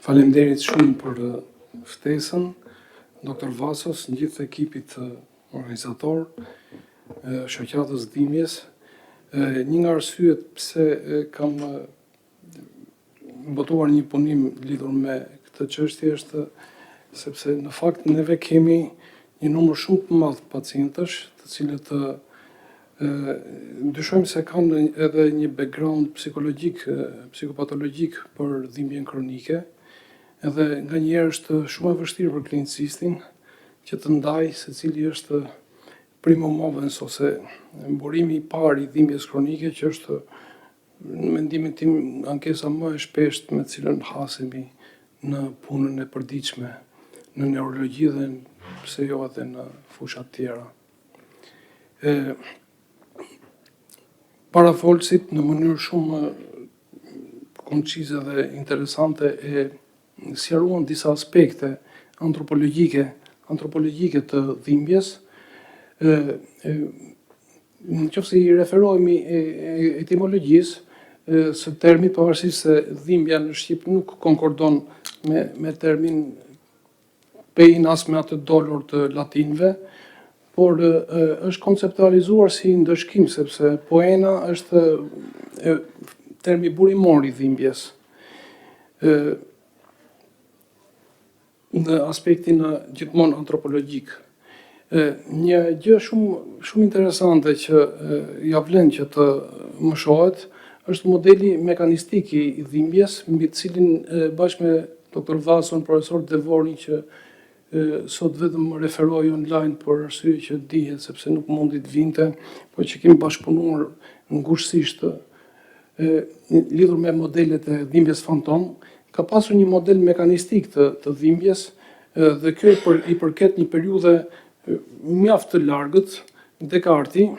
Faleminderit shumë për ftesën, Dr. Vasos, në gjithë ekipit organizator, shoqatës dhimbjes. Një nga arsyet pse kam botuar një punim lidhur me këtë çështje është sepse në fakt neve kemi një numër shumë të madh pacientësh, të cilët dyshojmë se kanë edhe një background psikologjik, psikopatologjik për dhimbjen kronike, edhe nganjëherë është shumë e vështirë për klinicistin që të ndajë se cili është primo movens ose burimi i parë i dhimbjes kronike, që është në mendimin tim ankesa më e shpeshtë me cilën hasemi në punën e përditshme në neurologji dhe pse jo edhe në fusha të tjera. Parafolësit në mënyrë shumë koncize dhe interesante sqaruan disa aspekte antropologjike të dhimbjes. Nëse i referohemi etimologjisë së termit, pavarësisht se dhimbja në shqip nuk konkordon me termin pein as me atë dolur të latinëve, por është konceptualizuar si ndëshkim, sepse poena është termi burimor i dhimbjes. Në aspektin gjithmonë antropologjik. Një gjë shumë interesante që ja vlen që të mëshohet është modeli mekanistik i dhimbjes, mbi të cilin bashkë me Dr. Vason, profesor Devori, që sot vetëm më referoj online për arsye që dihet sepse nuk mundi të vinte, por që kemi bashkëpunuar ngushësisht lidhur me modelet e dhimbjes fantom, ka pasur një model mekanistik të dhimbjes dhe kjo i përket një periudhe mjaft të largët, Descartes,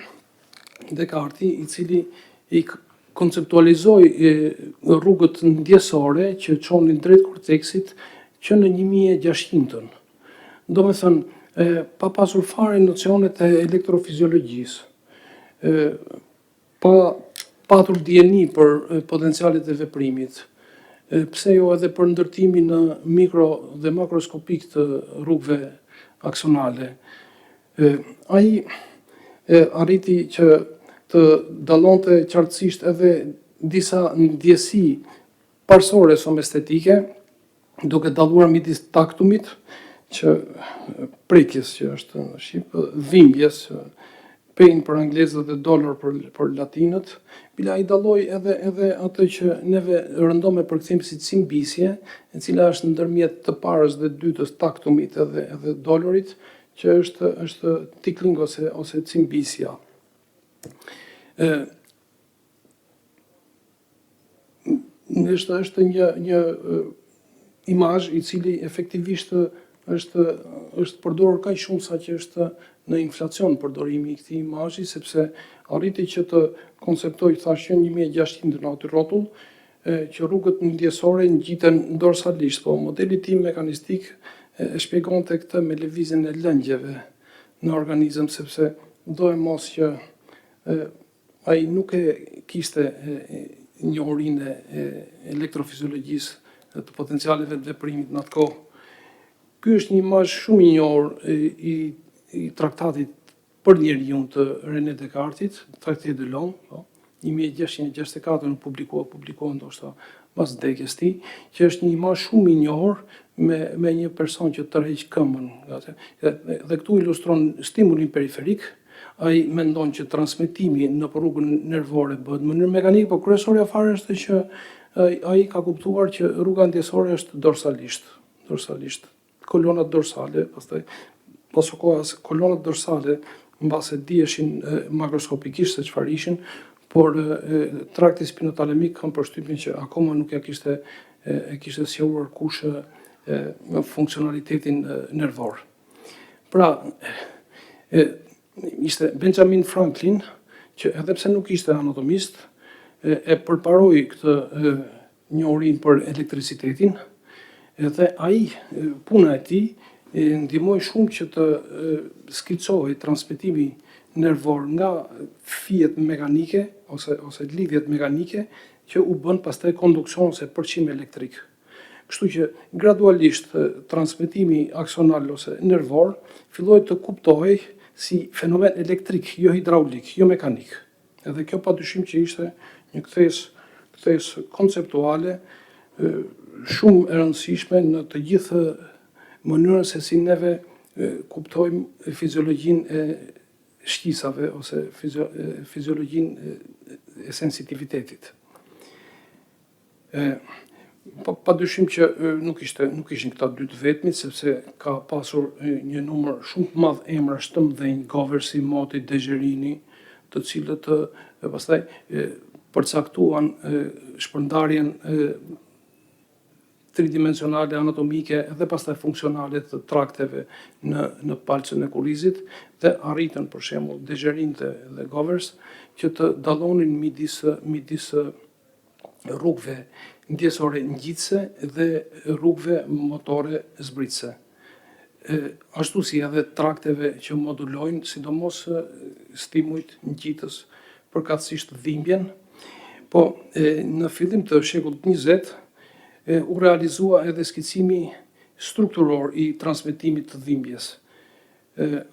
i cili i konceptualizoi rrugët ndjesore që çonin drejt korteksit që në 1600-ën. Domethënë, pa pasur fare nocionet e elektrofiziologjisë, pa patur dieni për potencialet e veprimit, pse jo edhe për ndërtimin në mikro dhe makroskopik të rrugëve aksonale. Ai arriti që të dallonte qartësisht edhe disa ndjesi parsore somestetike, duke dalluar midis taktumit, që prekjes që është në shqip, dhimbjes, pain për anglezët dhe dolor për latinët, bila i dalloi edhe atë që neve rëndom e përkthejmë si cimbisje, e cila është ndërmjet të parës dhe dytës taktumit edhe dolorit, që është tickling ose cimbisja. Është një imazh i cili efektivisht është përdorur kaq shumë sa që është në inflacion përdorimi i këtij imazhi, sepse arriti që të konceptoj, thashë, 1600 në aty rrotull, që rrugët ndjesore ngjiten dorsalisht, po modeli tim mekanistik e shpjegonte këtë me lëvizjen e lëngjeve në organizëm, sepse do e mos që ai nuk e kishte njohurinë e elektrofiziologjisë të potencialeve të veprimit në atë kohë. Ky është një imazh shumë i njohur i traktatit për njeriun të René Descartesit, Traité de l'Homme, 1664 në publikohet ndoshta pas vdekjes tij, që është një imazh shumë i njohur me një person që tërheq këmbën. Dhe këtu ilustron stimulin periferik. Ai mendon që transmetimi në rrugën nervore bëhet në mënyrë mekanike, por kryesorja fare është që ai ka kuptuar që rruga ndjesore është dorsalisht. Kolonat dorsale, pastaj pas kohës kolonat dorsale mbase diheshin makroskopikisht se çfarë ishin, por trakti spinotalemik kam përshtypjen që akoma nuk e kishte sqaruar kush funksionalitetin nervor. Pra, ishte Benjamin Franklin, që edhe pse nuk ishte anatomist, e përparoi këtë njohurinë për elektricitetin, dhe ai puna e tij ndihmoi shumë që të skicohej transmetimi nervor nga fijet mekanike ose lidhjet mekanike që u bën pastaj konduksion ose përqim elektrik. Kështu që gradualisht transmetimi aksional ose nervor filloi të kuptohej si fenomen elektrik, jo hidraulik, jo mekanik. Edhe kjo padyshim që ishte një kthes konceptuale shumë e rëndësishme në të gjithë mënyrën se si neve kuptojmë fiziologjinë e shqisave ose fiziologjinë e sensitivitetit. Padyshim që nuk ishin këta dy të vetmit, sepse ka pasur një numër shumë të madh emrash të mëdhenj, Goversi, Moti, Dezherini, të cilët pastaj përcaktuan shpërndarjen tridimensionale anatomike dhe pastaj funksionale të trakteve në palcën e kurrizit dhe arritën për shembull Dezherin dhe Govers që të dallonin midis rrugëve ndjesore ngjitse dhe rrugëve motore zbritëse. Ashtu si edhe trakteve që modulojnë, sidomos stimujt ngjitës, përkatësisht dhimbjen, po në fillim të shekullit 20 u realizua edhe skicimi strukturor i transmetimit të dhimbjes.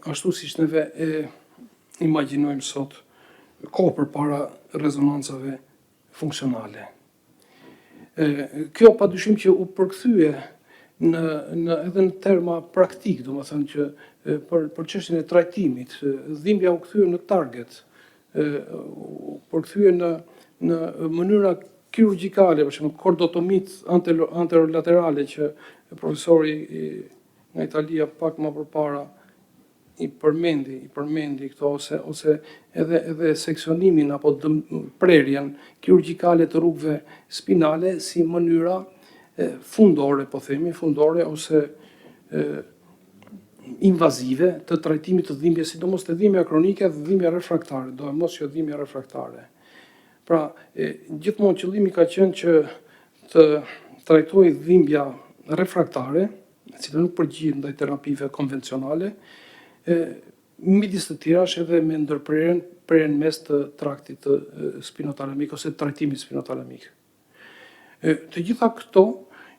Ashtu siç neve imagjinojmë sot, kohë përpara rezonancave funksionale. Kjo padyshim që u përkthye edhe në terma praktik, domethënë që për çështjen e trajtimit, dhimbja u kthye në target, u përkthye në mënyra kirurgjikale, për shembull kordotomit anterolaterale që profesori nga Italia pak më përpara i përmendi këto ose edhe seksionimin apo prerjen kirurgjikale të rrugëve spinale si mënyra fundore, po themi, fundore ose invazive të trajtimit të dhimbjes, sidomos të dhimbja kronike dhe dhimbja refraktare, do e mos jo dhimbja refraktare. Pra, gjithmonë qëllimi ka qenë që të trajtojë dhimbja refraktare, e cila nuk përgjigjet ndaj terapive konvencionale, midis të tjerash edhe me ndërprerjen mes të traktit të spinotalamik ose trajtimit spinotalamik. Të gjitha këto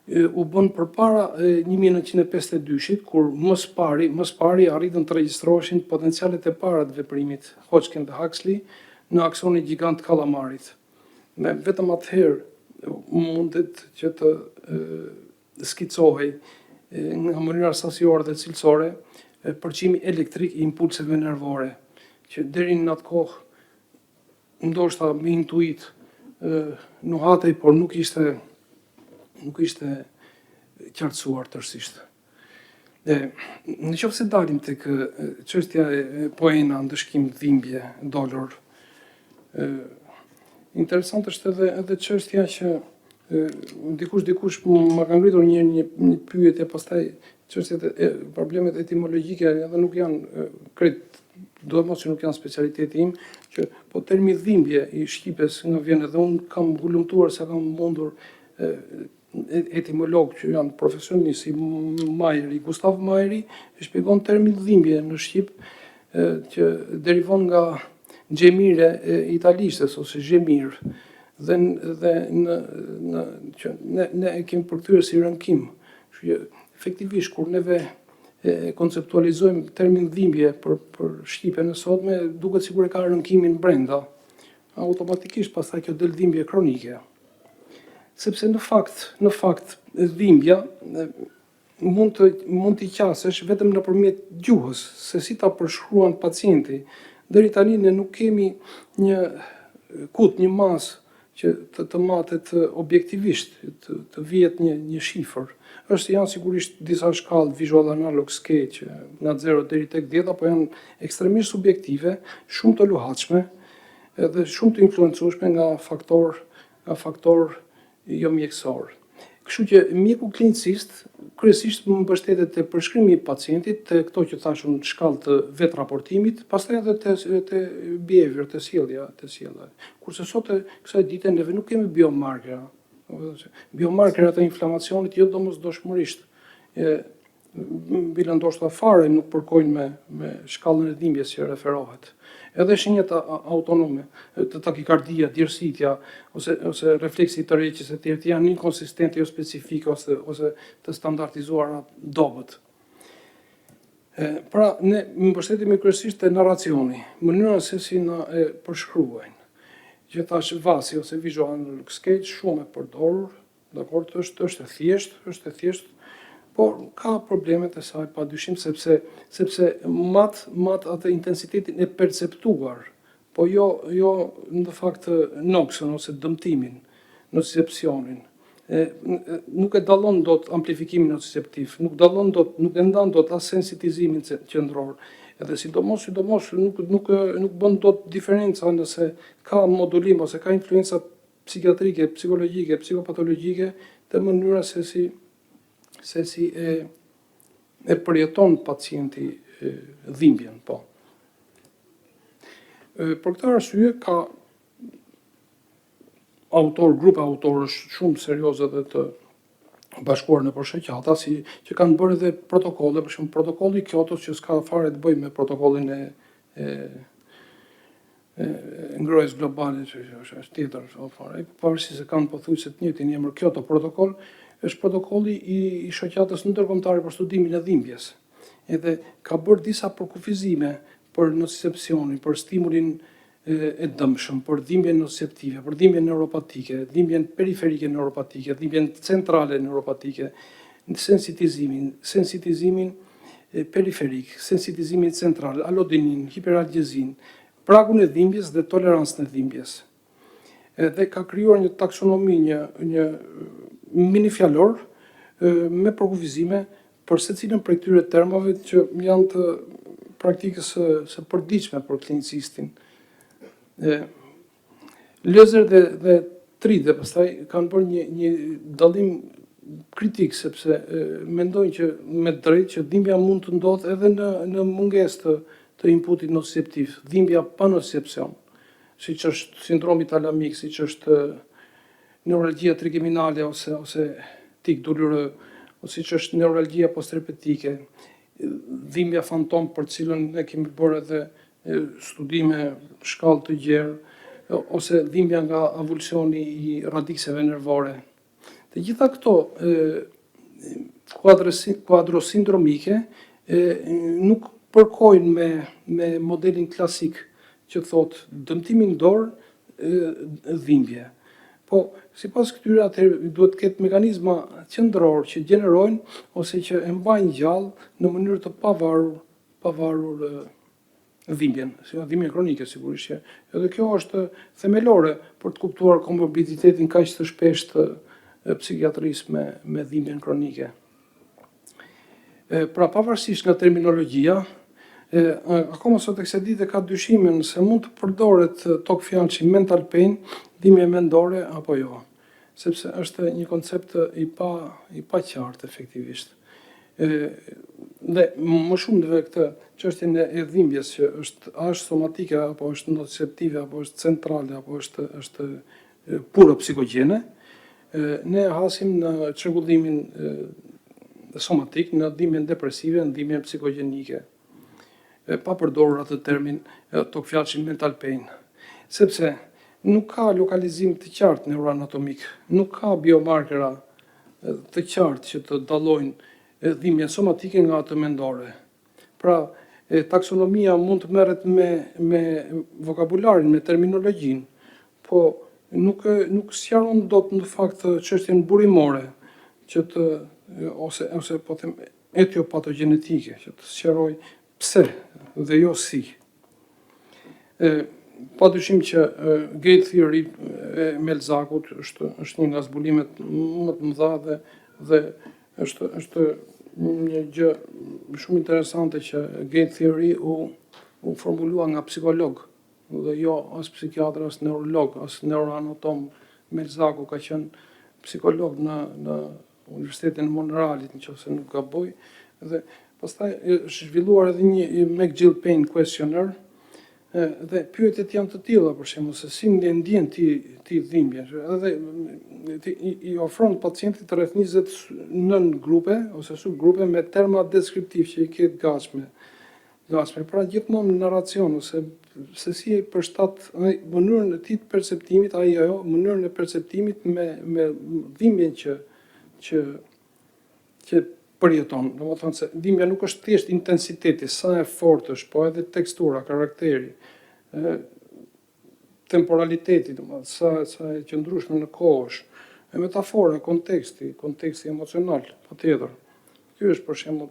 u bën përpara 1952-shit, kur mës pari arritën të regjistroheshin potencialet e para të veprimit Hodgkin dhe Huxley në aksonin gjigant kallamarit. Vetëm atëherë mundet që të skicohej nga mënyra sasiore dhe cilësore përqimi elektrik i impulseve nervore, që deri në atë kohë ndoshta me intuit nuhatej, por nuk ishte qartësuar tërësisht. Në qoftë se dalim tek çështja e poena, ndëshkim, dhimbje, dolor, interesant është edhe çështja që dikush më ka ngritur një pyetje, pastaj çështjet e problemet etimologjike edhe nuk janë krejt, do të mos që nuk janë specialiteti im, që po termi dhimbje i shqipes nga vjen, edhe unë kam hulumtuar se kam mundur etimolog që janë profesionistë si Majeri, Gustav Majeri, e shpjegon termin dhimbje në Shqip që derivon nga xhemire italistes ose xhemir, dhe ne e kemi përkthyer si rënkim. Efektivisht, kur neve konceptualizojmë termin dhimbje për Shqipen e sotme, duket sikur e ka rënkimin brenda. Automatikisht pastaj kjo del dhimbje kronike. Sepse në fakt dhimbja mund t'i qasesh vetëm nëpërmjet gjuhës, se si ta përshkruan pacienti. Deri tani ne nuk kemi një masë që të matet objektivisht, të vihet një shifër. Janë sigurisht disa shkallë visual analog scale nga 0 deri tek 10, apo janë ekstremisht subjektive, shumë të luhatshme edhe shumë të influencueshme nga faktor jo mjekësor. Kështu që mjeku klinicist kryesisht më mbështetet te përshkrimi i pacientit, te këto që thashun shkallë të vetë raportimit, pastaj edhe te behavior, te sjellja. Kurse sot kësaj dite neve nuk kemi biomarkera. Biomarkerat e inflamacionit jo domosdoshmërisht bile ndoshta fare nuk përkojnë me shkallën e dhimbjes që referohet. Edhe shenjat autonome, të takikardia, djersitja, ose refleksi të rreqës e tjerë janë inkonsistente jo specifike ose të standardizuara dobët. Pra, ne më mbështetemi kryesisht te narracioni, mënyra se si na e përshkruajnë. Që thash vasi ose visual sketch shumë e përdorur, dakord, është e thjeshtë, por ka problemet e saj padyshim sepse mat atë intensitetin e perceptuar, po jo në fakt noksën ose dëmtimin, nocicepsionin. Nuk e dallon dot amplifikimin nociceptiv, nuk e ndan dot as sensitizimin qendror. Edhe sidomos nuk bën dot diferenca nëse ka modulim ose ka influenca psikiatrike, psikologjike, psikopatologjike të mënyra se si e përjeton pacienti dhimbjen, po. Për këtë arsye ka grupe autorësh shumë serioze dhe të bashkuar në shoqata që kanë bërë edhe protokolle, për shembull protokolli i Kyotos që s'ka fare të bëjë me protokollin e ngrohjes globale që është tjetër fare. Pavarësisht se kanë pothuajse të njëjtin emër Kyoto protokoll, është protokolli i shoqatës ndërkombëtare për studimin e dhimbjes. Edhe ka bërë disa përkufizime për nocicepsionin, për stimulin e dëmshëm, për dhimbjen nociceptive, për dhimbjen neuropatike, dhimbjen periferike neuropatike, dhimbjen centrale neuropatike, sensitizimin periferik, sensitizimin central, alodinin, hiperalgjezin, pragun e dhimbjes dhe tolerancën e dhimbjes. Dhe ka krijuar një taksonomi, një mini fjalor me përkufizime për secilën prej këtyre termave që janë të praktikës së përditshme për klinicistin. Lëzer dhe Tridhe pastaj kanë bërë një dallim kritik sepse mendojnë që me drejtë që dhimbja mund të ndodhë edhe në mungesë të inputit nociceptiv, dhimbja pa nocicepsion, siç është sindromi talamik, siç është neuralgjia trigeminale ose tik dolurë, ose siç është neuralgjia posterepetike, dhimbja fantom për cilën ne kemi bërë edhe studime shkallë të gjerë, ose dhimbja nga avulsioni i radikseve nervore. Të gjitha këto kuadrosindromike nuk përkojnë me modelin klasik që thot dëmtimin dorë, dhimbje. Po, sipas këtyre atëherë duhet të ketë mekanizma qendror që gjenerojnë ose që e mbajnë gjallë në mënyrë të pavarur dhimbjen, dhimbjen kronike sigurisht që. Edhe kjo është themelore për të kuptuar komorbiditetin kaq të shpeshtë të psikiatrisë me dhimbjen kronike. Pra pavarësisht nga terminologjia, akoma sot e kësaj dite ka dyshimin se mund të përdoret tokfjalçi mental pain, dhimbje mendore apo jo, sepse është një koncept i pa qartë efektivisht. Dhe më shumë dhe këtë çështjen e dhimbjes që është somatike apo është nociceptive apo është centrale apo është puro psikogjene, ne hasim në çrregullimin somatik, në dhimbjen depresive, në dhimbjen psikogjenike, pa përdorur atë termin tokfjalçin mental pain, sepse nuk ka lokalizim të qartë neuroanatomik, nuk ka biomarkera të qartë që të dallojnë dhimbjen somatike nga atë mendore. Pra, taksonomia mund të merret me vokabularin, me terminologjinë, po nuk sqaron dot në fakt çështjen burimore, ose po them etiopatogenetike, që të sqaroj pse dhe jo si. Padyshim që gate theory e Melzakut është një nga zbulimet më të mëdha dhe është një gjë shumë interesante që gate theory u formulua nga psikolog dhe jo as psikiatër, as neurolog, as neuroanatom. Melzaku ka qenë psikolog në Universitetin e Montrealit, nëse nuk gaboj, dhe pastaj është zhvilluar edhe një McGill Pain Questionnaire, Dhe pyetjet janë të tilla, për shembull, se si ndjen ti dhimbjen. Edhe i ofron pacientit të rreth 20 nën grupe ose subgrupe me terma deskriptiv që i ketë gatshme. Pra gjithmonë narracion ose se si e përshtat mënyrën e tij të perceptimit, ajo mënyrën e perceptimit me dhimbjen që përjeton. Domethënë se dhimbja nuk është thjesht intensiteti, sa e fortë është, po edhe tekstura, karakteri, temporaliteti, domethënë sa e qëndrueshme në kohë është, metafora, konteksti emocional, patjetër. Ky është për shembull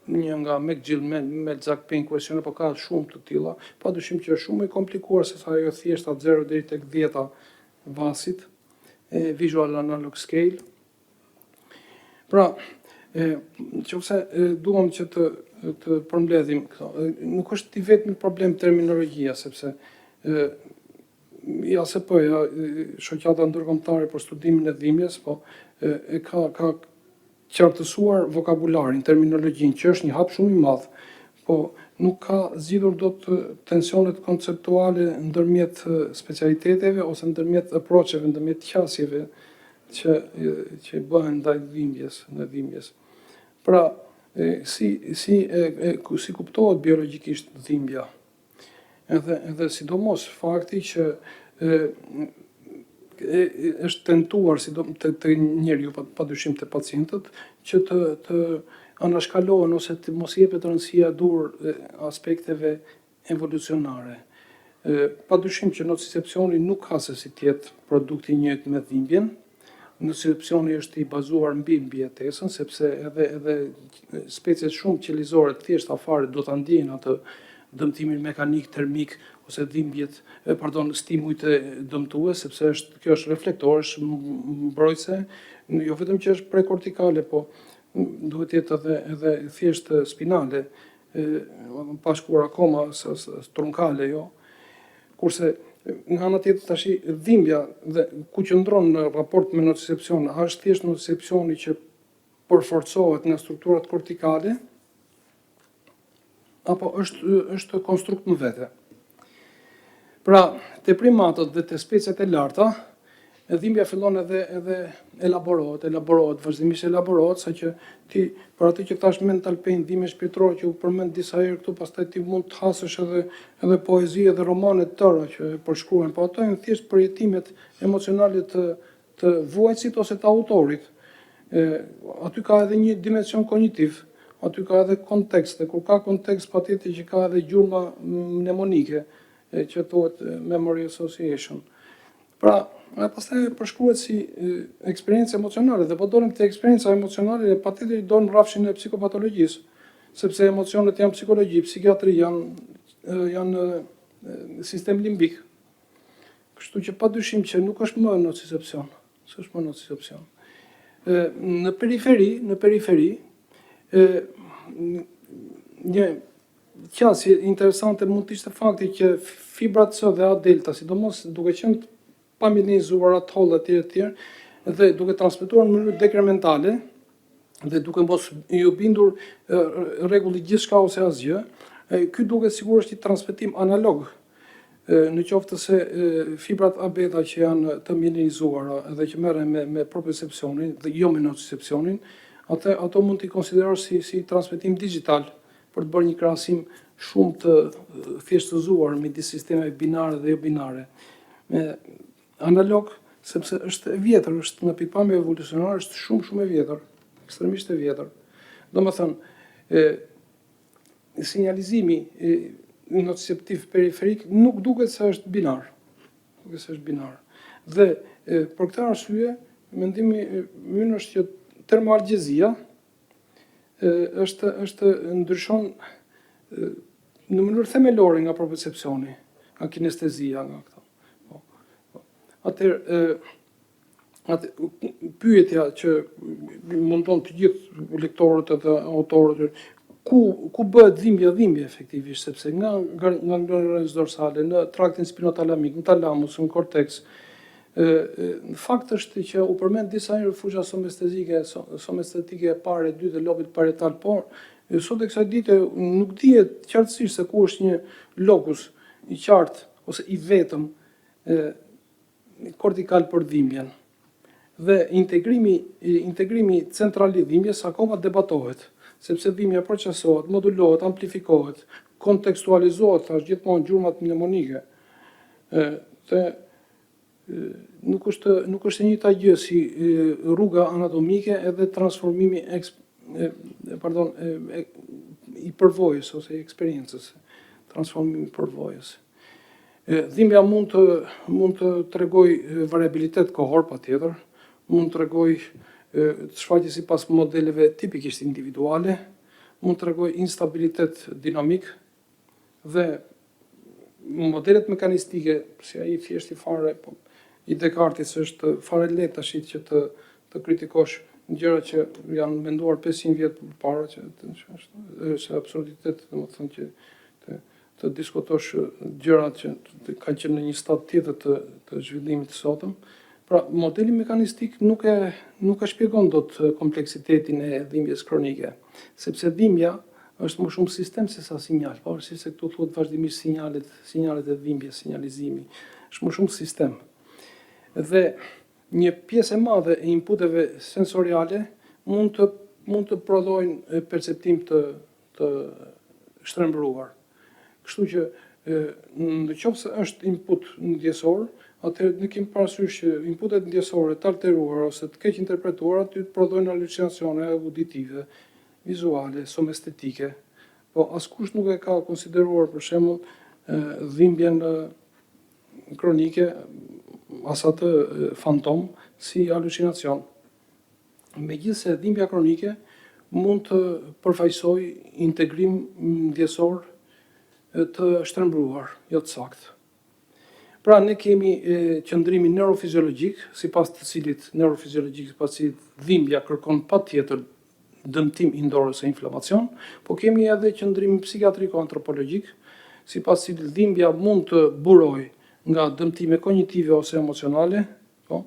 një nga McGill Melzack Pain Questionnaire, po ka shumë të tilla, padyshim që është shumë më e komplikuar se sa ajo thjesht 0 deri tek 10 vasit, Visual Analog Scale. Pra, nëse duam që të përmbledhim këto, nuk është i vetmi problem terminologjia, sepse IASP-ja, Shoqata Ndërkombëtare për Studimin e Dhimbjes, po e ka qartësuar vokabularin, terminologjinë, që është një hap shumë i madh, po nuk ka zgjidhur dot tensionet konceptuale ndërmjet specialiteteve ose ndërmjet approacheve, ndërmjet qasjeve që bëhen ndaj dhimbjes. Pra, si kuptohet biologjikisht dhimbja? Edhe sidomos fakti që është tentuar të njeriu, padyshim të pacientët, që të anashkalohen ose të mos jepet rëndësia dur aspekteve evolucionare. Padyshim që nocicepcioni nuk ka se si të jetë produkt i njëjtë me dhimbjen. Nocicepcioni është i bazuar mbi mbijetesën, sepse edhe speciet shumë qelizore të thjeshta fare do ta ndjejnë atë dëmtimin mekanik, termik ose stimujt e dëmtues, sepse kjo është reflektor, është mbrojtëse, jo vetëm që është prekortikale, po duhet jetë edhe thjesht spinale, pa shkuar akoma trunkale, jo. Kurse nga ana tjetër tash dhimbja dhe ku qëndron në raport me nocicepsion, është thjesht nocicepsioni që përforcohet nga strukturat kortikale, apo është konstrukt në vete. Pra, te primatët dhe te speciet e larta, dhimbja fillon edhe elaborohet, vazhdimisht elaborohet, saqë ti, për atë që thash mental pain, dhimbje shpirtërore që u përmend disa herë këtu, pastaj ti mund të hasësh edhe poezi edhe romane të tëra që përshkruhen, po ato janë thjesht përjetimet emocionale të vuajtësit ose të autorit. Aty ka edhe një dimension kognitiv, aty ka edhe kontekst, dhe kur ka kontekst, patjetër që ka edhe gjurma mnemonike, që thuhet memory association. Pra, pastaj përshkruhet si eksperiencë emocionale, dhe po dolim te eksperienca emocionale, patjetër i dolim rrafshin e psikopatologjisë, sepse emocionet janë psikologji, psikiatri, janë sistem limbik. Kështu që padyshim që nuk është më nocicepcion, s'është më nocicepcion. Në periferi, një qasje interesante mund të ishte fakti që fibrat C dhe A delta, sidomos duke qenë pamilinizuar atholl etj, dhe duke transmetuar në mënyrë dekrementale dhe duke mos ju bindur rregulli gjithçka ose asgjë, ky duket sigurisht një transmetim analog. Në qoftë se fibrat A beta që janë të milinizuara dhe që merren me propriocepsionin dhe jo me nocicepsionin, ato mund t'i konsiderosh si transmetim digital, për të bërë një krahasim shumë të thjeshtëzuar midis sistemeve binare dhe jo binare. Analog, sepse është e vjetër, është në pikpamje evolucionare, është shumë e vjetër, ekstremisht e vjetër. Domethënë, sinjalizimi nociceptiv periferik nuk duket se është binar. Dhe për këtë arsye, mendimi ynë është që termoalgjezia ndryshon në mënyrë themelore nga propriocepcioni, nga kinestezia, nga këto. Atëherë, pyetja që mundon të gjithë lektorët edhe autorët, ku bëhet dhimbje efektivisht, sepse nga ganglionet dorsale, në traktin spinotalamik, në talamus, në korteks, në fakt është që u përmend disa herë fusha somestetike e parë, e dytë e lobit parietal, por sot e kësaj dite nuk dihet qartësisht se ku është një lokus i qartë ose i vetëm kortikal për dhimbjen. Dhe integrimi central i dhimbjes akoma debatohet, sepse dhimbja procesohet, modulohet, amplifikohet, kontekstualizohet, thash gjithmonë gjurmat pneumonike. Dhe nuk është e njëjta gjë si rruga anatomike edhe transformimi i përvojës ose i eksperiencës, transformimi i përvojës. Dhimbja mund të tregoj variabilitet kohor patjetër, mund të tregoj të shfaqet sipas modeleve tipikisht individuale, mund të tregoj instabilitet dinamik dhe modelet mekanistike, si ai thjesht i fare, i Descartes është fare lehtë tash që të kritikosh gjëra që janë menduar 500 vjet përpara që është absurditet, domethënë që të diskutosh gjërat që kanë qenë në një stad tjetër të zhvillimit të sotëm. Pra, modeli mekanistik nuk e shpjegon dot kompleksitetin e dhimbjes kronike, sepse dhimbja është më shumë sistem se sa sinjal, pavarësisht se këtu thuhet vazhdimisht sinjalet e dhimbjes, sinjalizimi, është më shumë sistem. Dhe një pjesë e madhe e inputeve sensoriale mund të prodhojnë perceptim të shtrembruar. Kështu që nëse është input ndjesor, atëherë ne kemi parasysh që inputet ndjesore të alteruara ose të keq interpretuara aty të prodhojnë halucinacione auditive, vizuale, somestetike. Po askush nuk e ka konsideruar për shembull dhimbjen kronike as atë fantom si halucinacion. Megjithëse dhimbja kronike mund të përfaqësojë integrim ndjesor të shtrembruar, jo të saktë. Pra ne kemi qëndrimin neurofiziologjik, sipas të cilit dhimbja kërkon patjetër dëmtim indor ose inflamacion, po kemi edhe qëndrimin psikiatriko-antropologjik, sipas të cilit dhimbja mund të burojë nga dëmtime kognitive ose emocionale, po,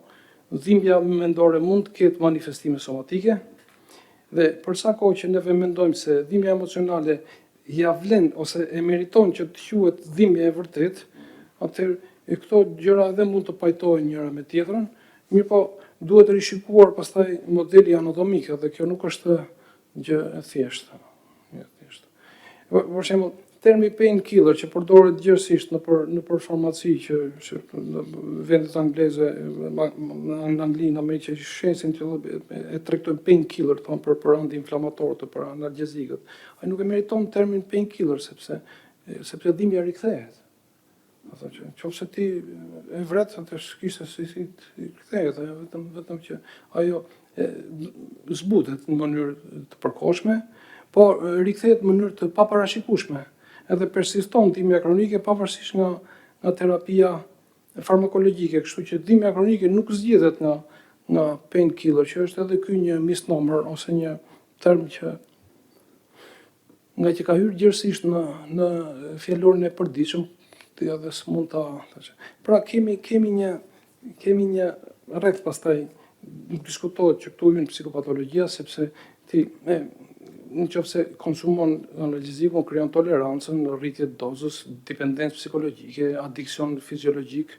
dhimbja mendore mund të ketë manifestime somatike, dhe për sa kohë që neve mendojmë se dhimbja emocionale ja vlen ose e meriton që të quhet dhimbje e vërtet, atëherë këto gjëra edhe mund të pajtohen njëra me tjetrën, mirë po duhet rishikuar pastaj modeli anatomik, dhe kjo nuk është gjë e thjeshtë. Për shembull, termi painkiller që përdoret gjithsesi nëpër farmaci që në vendet angleze, në Angli, në Amerikë që shesin e tregtojnë painkiller për antiinflamator për analgjezikët. Ai nuk e meriton termin painkiller sepse dhimbja rikthehet. Qofse ti e vret, atë s'kishte si rikthehet, vetëm që ajo zbutet në mënyrë të përkohshme, por rikthehet në mënyrë të paparashikueshme. Edhe persiston dhimbja kronike pavarësisht nga terapia farmakologjike, kështu që dhimbja kronike nuk zgjidhet nga painkiller, që është edhe ky një misnomer ose një term që nga që ka hyrë gjithsesi në fjalorin e përditshëm, edhe s'mund ta. Pra kemi një rreth pastaj diskutohet që këtu hyn psikopatologjia sepse ti nëse konsumon analgjezikun krijon tolerancën, rritje të dozës, dependencë psikologjike, adiksion fiziologjik.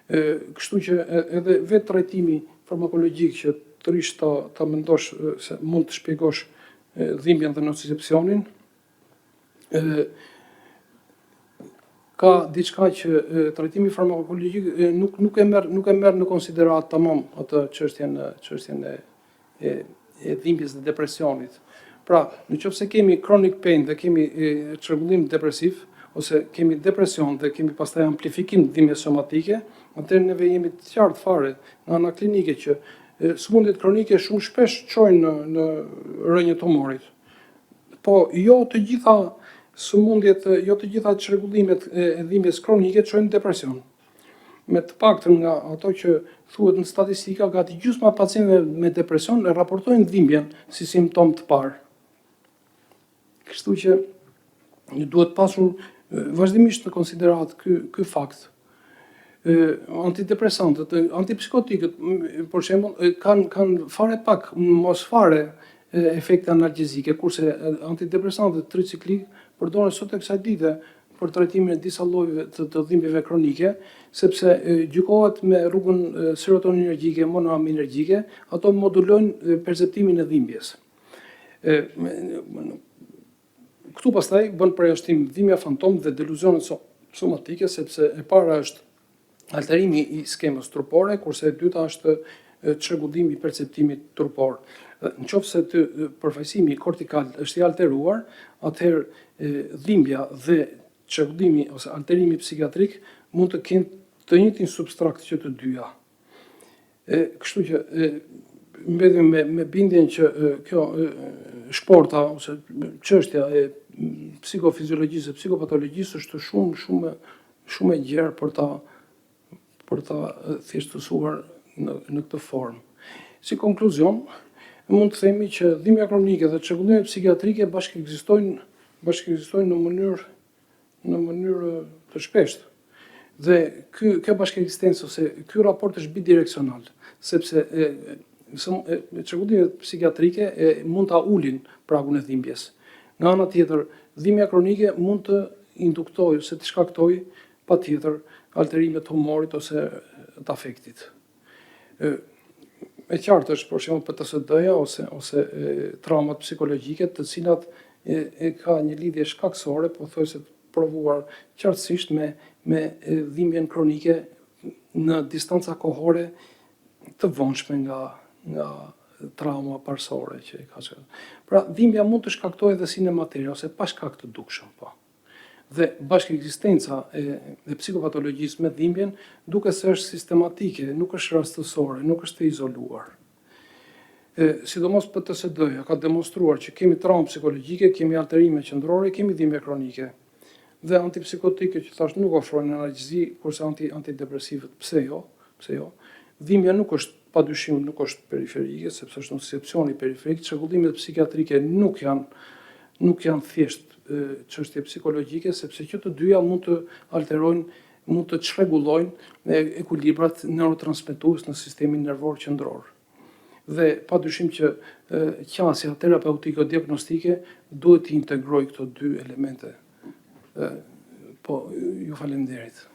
Kështu që edhe vetë trajtimi farmakologjik që të rish ta mendosh se mund të shpjegosh dhimbjen dhe nocicepsionin, ka diçka që trajtimi farmakologjik nuk e merr në konsiderat tamam atë çështjen e dhimbjes dhe depresionit. Pra, nëse kemi chronic pain dhe kemi çrregullim depresiv ose kemi depresion dhe kemi pastaj amplifikim të dhimbjes somatike, atëherë neve jemi të qartë fare në ana klinike që sëmundjet kronike shumë shpesh çojnë në rënje tumorit. Po jo të gjitha sëmundjet, jo të gjitha çrregullimet e dhimbjes kronike çojnë në depresion. Me të paktën nga ato që thuhet në statistika, gati gjysma e pacientëve me depresion e raportojnë dhimbjen si simptom të parë. Kështu që duhet pasur vazhdimisht në konsiderat ky fakt. Antidepresantët, antipsikotikët, për shembull, kanë fare pak, mos fare efekte analgjezike, kurse antidepresantët triciklik përdoren sot e kësaj dite për trajtimin e disa llojeve të dhimbjeve kronike, sepse gjykohet me rrugën serotoninergjike, monoaminergjike, ato modulojnë perceptimin e dhimbjes. Këtu pastaj bën përjashtim dhimbja fantom dhe deluzionet somatike, sepse e para është alterimi i skemës trupore, kurse e dyta është çrregullimi i perceptimit trupor. Nëse përfaqësimi kortikal është i alteruar, atëherë dhimbja dhe çrregullimi ose alterimi psikiatrik mund të kenë të njëjtin substrakt që të dyja. Kështu që mbetemi me bindjen që kjo shporta ose çështja e psikofiziologjisë dhe psikopatologjisë është shumë e gjerë për ta thjeshtësuar në këtë formë. Si konkluzion, mund të themi që dhimbja kronike dhe çrregullimet psikiatrike bashkë ekzistojnë në mënyrë të shpeshtë. Dhe kjo bashkëekzistencë ose ky raport është bidireksional, sepse çrregullimet psikiatrike mund ta ulin pragun e dhimbjes. Nga ana tjetër, dhimbja kronike mund të induktojë ose të shkaktojë patjetër alterime të humorit ose të afektit. E qartë është për shembull PTSD-ja ose traumat psikologjike, të cilat ka një lidhje shkaksore, pothuajse të provuar qartësisht me dhimbjen kronike në distanca kohore të vonshme nga trauma parsore që i ka qenë. Pra, dhimbja mund të shkaktojë edhe si në materie ose pa shkak të dukshëm, po. Dhe bashkëekzistenca e psikopatologjisë me dhimbjen duke se është sistematike, nuk është rastësore, nuk është e izoluar. Sidomos PTSD-ja ka demonstruar që kemi traumë psikologjike, kemi alterime qendrore, kemi dhimbje kronike. Dhe antipsikotike që thash nuk ofrojnë analgezi, kurse antidepresivët pse jo? Dhimbja nuk është padyshim nuk është periferike, sepse është një sepsioni periferik, çrregullimet psikiatrike nuk janë thjesht çështje psikologjike, sepse që të dyja mund të alterojnë, mund të çrregullojnë ekuilibrat neurotransmetues në sistemin nervor qendror. Dhe padyshim që qasja terapeutiko-diagnostike duhet të integrojë këto dy elemente. Po, ju falenderit.